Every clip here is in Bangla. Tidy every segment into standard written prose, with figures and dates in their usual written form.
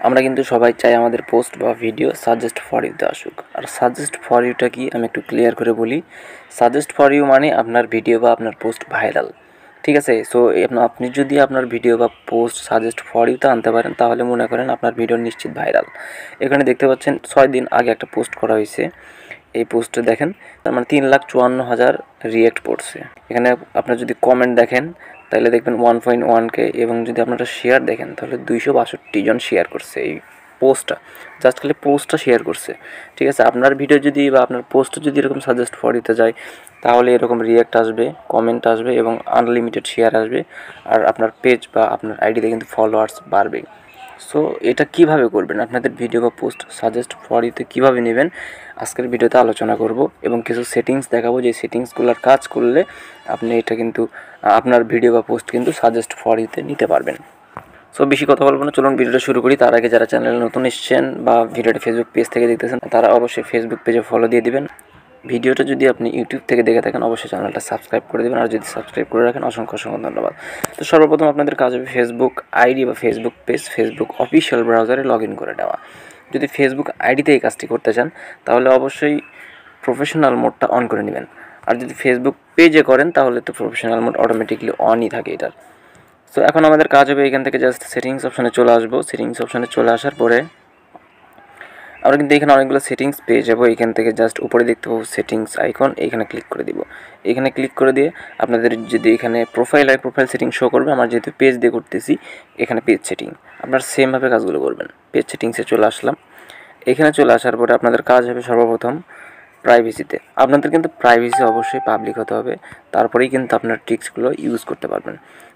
আমরা কিন্তু সবাই চাই আমাদের পোস্ট বা ভিডিও সাজেস্ট ফর ইউতে আসুক। আর সাজেস্ট ফর ইউটা কি আমি একটু ক্লিয়ার করে বলি। সাজেস্ট ফর ইউ মানে আপনার ভিডিও বা আপনার পোস্ট ভাইরাল, ঠিক আছে। সো আপনি যদি আপনার ভিডিও বা পোস্ট সাজেস্ট ফর ইউতে আনতে পারেন তাহলে মনে করেন আপনার ভিডিও নিশ্চিত ভাইরাল। এখানে দেখতে পাচ্ছেন 6 দিন আগে একটা পোস্ট করা হয়েছে। এই পোস্টে দেখেন তার মানে 3,54,000 রিয়েক্ট পড়ছে। এখানে আপনার যদি কমেন্ট দেখেন তাহলে দেখবেন 1.1K, এবং যদি আপনারা শেয়ার দেখেন তাহলে 262 জন শেয়ার করছে এই পোস্টটা। জাস্ট খালি পোস্টটা শেয়ার করছে, ঠিক আছে। আপনার ভিডিও যদি বা আপনার পোস্ট যদি এরকম সাজেস্ট ফর দিতে যায় তাহলে এরকম রিয়েক্ট আসবে, কমেন্ট আসবে এবং আনলিমিটেড শেয়ার আসবে। আর আপনার পেজ বা আপনার আইডিতে কিন্তু ফলোয়ার্স বাড়বে। সো এটা কিভাবে করবেন, আপনাদের ভিডিও বা পোস্ট সাজেস্ট ফর ইউতে কীভাবে নেবেন আজকের ভিডিওতে আলোচনা করব, এবং কিছু সেটিংস দেখাবো যে সেটিংসগুলোর কাজ করলে আপনি এটা কিন্তু আপনার ভিডিও বা পোস্ট কিন্তু সাজেস্ট ফর ইউতে নিতে পারবেন। সো বেশি কথা বলবো না, চলুন ভিডিওটা শুরু করি। তার আগে যারা চ্যানেলে নতুন এসেছেন বা ভিডিওটা ফেসবুক পেজ থেকে দেখতেছেন তারা অবশ্যই ফেসবুক পেজে ফলো দিয়ে দিবেন। ভিডিওটা যদি আপনি ইউটিউব থেকে দেখে থাকেন অবশ্যই চ্যানেলটা সাবস্ক্রাইব করে দেবেন, আর যদি সাবস্ক্রাইব করে রাখেন অসংখ্য ধন্যবাদ। তো সর্বপ্রথম আপনাদের কাজ হবে ফেসবুক আইডি বা ফেসবুক পেজ ফেসবুক অফিসিয়াল ব্রাউজারে লগ ইন করে নেওয়া। যদি ফেসবুক আইডিতে এই কাজটি করতে চান তাহলে অবশ্যই প্রফেশনাল মোডটা অন করে নেবেন। আর যদি ফেসবুক পেজে করেন তাহলে তো প্রফেশনাল মোড অটোমেটিকলি অনই থাকে এটার। তো এখন আমাদের কাজ হবে এখান থেকে জাস্ট সেটিংস অপশানে চলে আসবো। সেটিংস অপশানে চলে আসার পরে আমরা কিন্তু এখানে অনেকগুলো সেটিংস পেয়ে যাবো। এখান থেকে জাস্ট উপরে দেখতে পাবো সেটিংস আইকন, এখানে ক্লিক করে দিব। এখানে ক্লিক করে দিয়ে আপনাদের যদি এখানে প্রোফাইল আর প্রোফাইল সেটিং শো করবে, আমার যেহেতু পেজ দিয়ে করতেছি এখানে পেজ সেটিং, আপনারা সেমভাবে কাজগুলো করবেন। পেজ সেটিংসে চলে আসলাম। এখানে চলে আসার পরে আপনাদের কাজ হবে সর্বপ্রথম প্রাইভেসিতে। আপনাদের কিন্তু প্রাইভেসি অবশ্যই পাবলিক হতে হবে, তারপরেই কিন্তু আপনার ট্রিক্সগুলো ইউজ করতে পারবেন।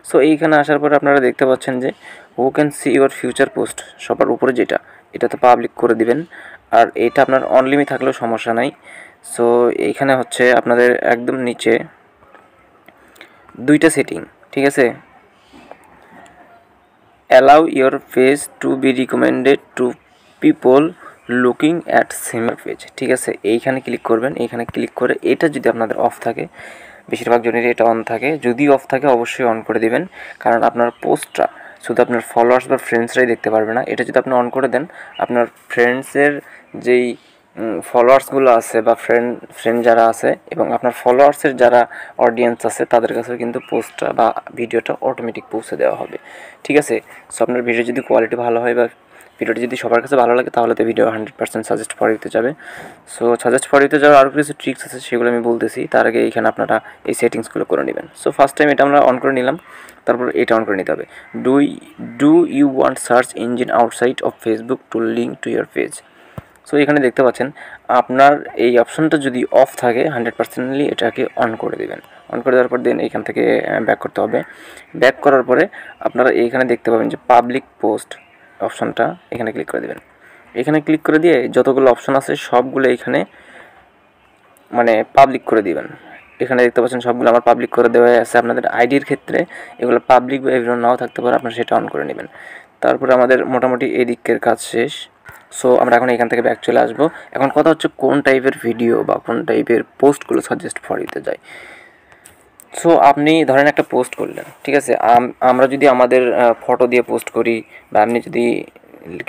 সো এইখানে আসার পরে আপনারা দেখতে পাচ্ছেন যে who can see your future post, সবার উপরে যেটা এটা তো পাবলিক করে দিবেন। আর এটা আপনার অনলিমিট থাকলেও সমস্যা নাই। সো এইখানে হচ্ছে আপনাদের একদম নিচে দুইটা সেটিং, ঠিক আছে। Allow your page to be recommended to people looking at similar page, ঠিক আছে। এইখানে ক্লিক করবেন। এইখানে ক্লিক করে এটা যদি আপনাদের অফ থাকে, বেশিরভাগ জনেরই এটা অন থাকে, যদি অফ থাকে অবশ্যই অন করে দিবেন, কারণ আপনার পোস্টটা শুধু আপনার ফলোয়ার্স বা ফ্রেন্ডসরাই দেখতে পারবে না। এটা যদি আপনি অন করে দেন আপনার ফ্রেন্ডসের যেই ফলোয়ার্সগুলো আছে বা ফ্রেন্ড যারা আছে এবং আপনার ফলোয়ার্সের যারা অডিয়েন্স আছে তাদের কাছেও কিন্তু পোস্টটা বা ভিডিওটা অটোমেটিক পৌঁছে দেওয়া হবে, ঠিক আছে। সো আপনার ভিডিও যদি কোয়ালিটি ভালো হয় বা ভিডিওটি যদি সবার কাছে ভালো লাগে তাহলে তো ভিডিও 100% সাজেস্ট ফর ইউতে যাবে। সো সাজেস্ট ফর ইউতে যাওয়ার আরও কিছু ট্রিক্স আছে সেগুলো আমি বলতেছি, তার আগে এইখানে আপনারা এই সেটিংসগুলো করে নেবেন। সো ফার্স্ট টাইম এটা আমরা অন করে নিলাম, তারপর এটা অন করে নিতে হবে। Do you want search engine outside of Facebook to link to your page. So এখানে দেখতে পাচ্ছেন আপনার এই অপশনটা যদি অফ থাকে 100%লি এটাকে অন করে দেবেন। অন করে দেওয়ার পর দেন এইখান থেকে ব্যাক করতে হবে। ব্যাক করার পরে আপনারা এইখানে দেখতে পাবেন যে পাবলিক পোস্ট অপশনটা, এখানে ক্লিক করে দেবেন। এখানে ক্লিক করে দিয়ে যতগুলো অপশন আছে সবগুলো এখানে মানে পাবলিক করে দিবেন। এখানে দেখতে পাচ্ছেন সবগুলো আমার পাবলিক করে দেওয়া আছে। আপনাদের আইডির ক্ষেত্রে এগুলো পাবলিক বা এভরিওয়ান নাও থাকতে পারে, আপনারা সেটা অন করে নেবেন। তারপরে আমাদের মোটামুটি এই দিকের কাজ শেষ। সো আমরা এখন এখান থেকে ব্যাক চলে আসবো। এখন কথা হচ্ছে কোন টাইপের ভিডিও বা কোন টাইপের পোস্টগুলো সাজেস্ট ফর দিতে যায়। সো আপনি ধরেন একটা পোস্ট করলেন, ঠিক আছে। আমরা যদি আমাদের ফটো দিয়ে পোস্ট করি বা আপনি যদি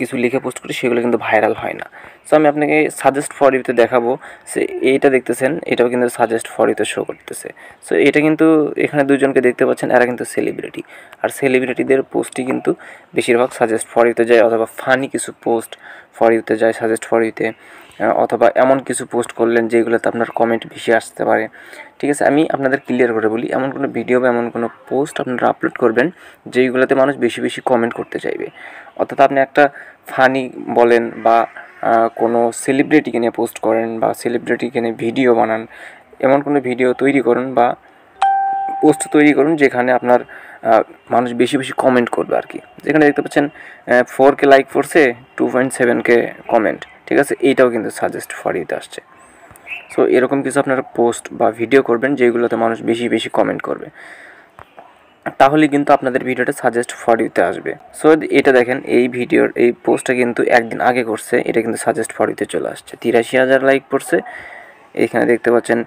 কিছু লিখে পোস্ট করি সেগুলো কিন্তু ভাইরাল হয় না। সো আমি আপনাকে সাজেস্ট ফর ইউতে দেখাবো। সে এইটা দেখতেছেন, এটাও কিন্তু সাজেস্ট ফর ইউতে শো করতেছে। সো এটা কিন্তু এখানে দুজনকে দেখতে পাচ্ছেন, এরা কিন্তু সেলিব্রিটি। আর সেলিব্রিটিদের পোস্টই কিন্তু বেশিরভাগ সাজেস্ট ফর ইউতে যায়, অথবা ফানি কিছু পোস্ট ফর ইউতে যায় সাজেস্ট ফর ইউতে, অথবা এমন কিছু পোস্ট করলেন যেগুলোতে আপনার কমেন্ট বেশি আসতে পারে, ঠিক আছে। আমি আপনাদের ক্লিয়ার করে বলি, এমন কোনো ভিডিও বা এমন কোনো পোস্ট আপনারা আপলোড করবেন যেইগুলোতে মানুষ বেশি বেশি কমেন্ট করতে চাইবে। অর্থাৎ আপনি একটা ফানি বলেন বা কোনো সেলিব্রিটিকে নিয়ে পোস্ট করেন বা সেলিব্রিটিকে নিয়ে ভিডিও বানান, এমন কোনো ভিডিও তৈরি করুন বা পোস্ট তৈরি করুন যেখানে আপনার মানুষ বেশি বেশি কমেন্ট করবে আর কি। যেখানে দেখতে পাচ্ছেন 4K লাইক করছে, 2.7K কমেন্ট, ঠিক আছে। এইটাও কিন্তু সাজেস্ট ফর ইউতে আসছে। সো এরকম কিছু আপনারা পোস্ট বা ভিডিও করবেন যেগুলোতে মানুষ বেশি বেশি কমেন্ট করবে, তাহলে কিন্তু আপনাদের ভিডিওটা সাজেস্ট ফর ইউতে আসবে। সো এটা দেখেন, এই ভিডিওর এই পোস্টটা কিন্তু একদিন আগে করছে, এটা কিন্তু সাজেস্ট ফর ইউতে চলে আসছে। 83,000 লাইক পড়ছে, এখানে দেখতে পাচ্ছেন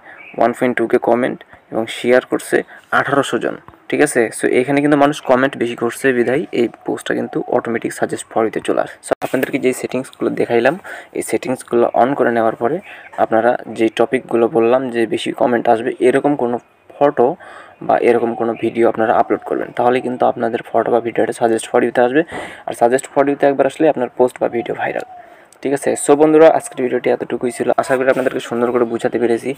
1.2K কমেন্ট এবং শেয়ার করছে 1800 জন। ঠিক আছে। সো এখানে কিন্তু মানুষ কমেন্ট বেশি করছে বিধায় এই পোস্টটা কিন্তু অটোমেটিক সাজেস্ট ফর ইউতে চলে আসে। সো আপনাদেরকে যে সেটিংসগুলো দেখাইলাম এই সেটিংসগুলো অন করে নেওয়ার পরে আপনারা যেই টপিকগুলো বললাম যে বেশি কমেন্ট আসবে এরকম কোনো ফটো বা এরকম কোনো ভিডিও আপনারা আপলোড করবেন, তাহলে কিন্তু আপনাদের ফটো বা ভিডিওটা সাজেস্ট ফর ইউতে আসবে। আর সাজেস্ট ফর ইউতে একবার আসলে আপনার পোস্ট বা ভিডিও ভাইরাল। ঠিক আছে। সো বন্ধুরা আজকের ভিডিওটি এতটুকুই ছিল, আশা করি আপনাদেরকে সুন্দর করে বুঝাতে পেরেছি।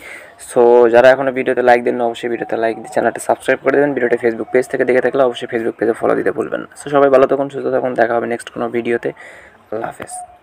সো যারা এখনও ভিডিওতে লাইক দেন না অবশ্যই ভিডিওতে লাইক দিয়ে চ্যানেলটা সাবস্ক্রাইব করে দেবেন। ভিডিওটা ফেসবুক পেজ থেকে দেখে থাকলে অবশ্যই ফেসবুক পেজে ফলো দিতে ভুলবেন না। সো সবাই ভালো থাকুন, সুস্থ থাকুন, দেখা হবে নেক্সট কোনো ভিডিওতে। আল্লাহ হাফেজ।